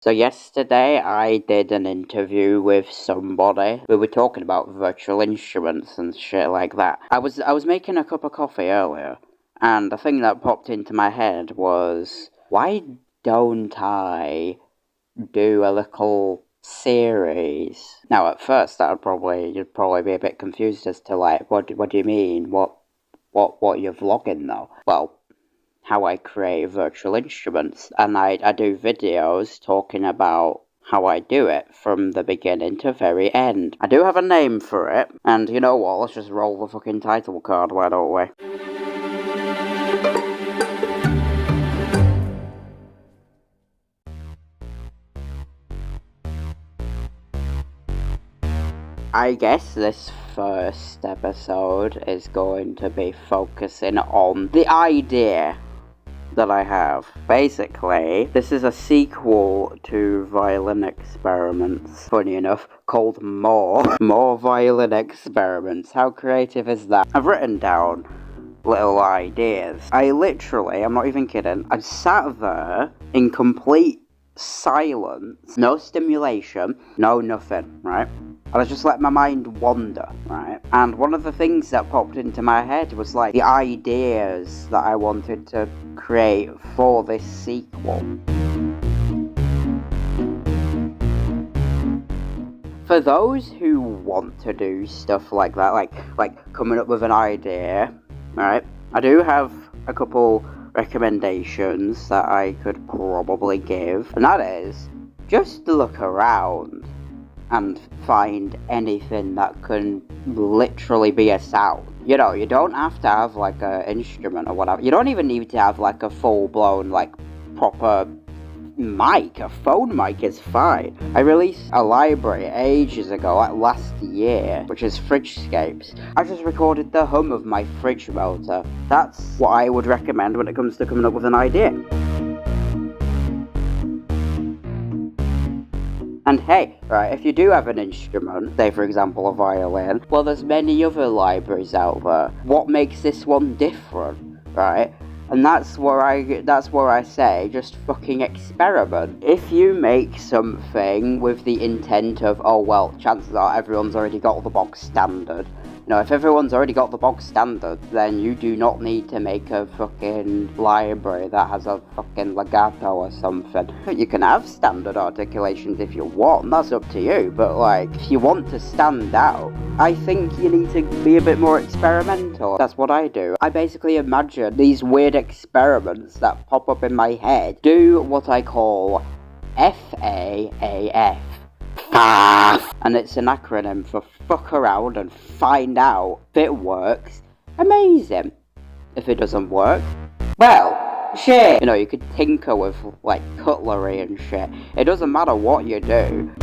So yesterday I did an interview with somebody. We were talking about virtual instruments and shit like that. I was making a cup of coffee earlier, and the thing that popped into my head was, why don't I do a little series? Now at first you'd probably be a bit confused as to like, what do you mean? What you're vlogging though? Well, how I create virtual instruments, and I do videos talking about how I do it from the beginning to very end. I do have a name for it, and you know what, let's just roll the fucking title card, why don't we? I guess this first episode is going to be focusing on the idea that I have. Basically, this is a sequel to Violin Experiments, funny enough, called More Violin Experiments. How creative is that? I've written down little ideas. I'm not even kidding, I sat there in complete silence, no stimulation, no nothing, right? I just let my mind wander, right? And one of the things that popped into my head was like the ideas that I wanted to create for this sequel. For those who want to do stuff like that, like coming up with an idea, right? I do have a couple recommendations that I could probably give, and that is, just look around and find anything that can literally be a sound. You know, you don't have to have like an instrument or whatever. You don't even need to have like a full-blown like proper mic. A phone mic is fine. I released a library ages ago, like last year, which is Fridgescapes. I just recorded the hum of my fridge motor. That's what I would recommend when it comes to coming up with an idea. And hey, right, if you do have an instrument, say for example a violin, well there's many other libraries out there. What makes this one different, right? And that's where I say, just fucking experiment. If you make something with the intent of, oh well, chances are everyone's already got the bog standard. You know, if everyone's already got the bog standard, then you do not need to make a fucking library that has a fucking legato or something. You can have standard articulations if you want, that's up to you, but like, if you want to stand out, I think you need to be a bit more experimental. That's what I do. I basically imagine these weird experiments that pop up in my head, do what I call FAAF. FAAF! And it's an acronym for fuck around and find out. If it works, amazing. If it doesn't work, well, shit. You know, you could tinker with like cutlery and shit. It doesn't matter what you do,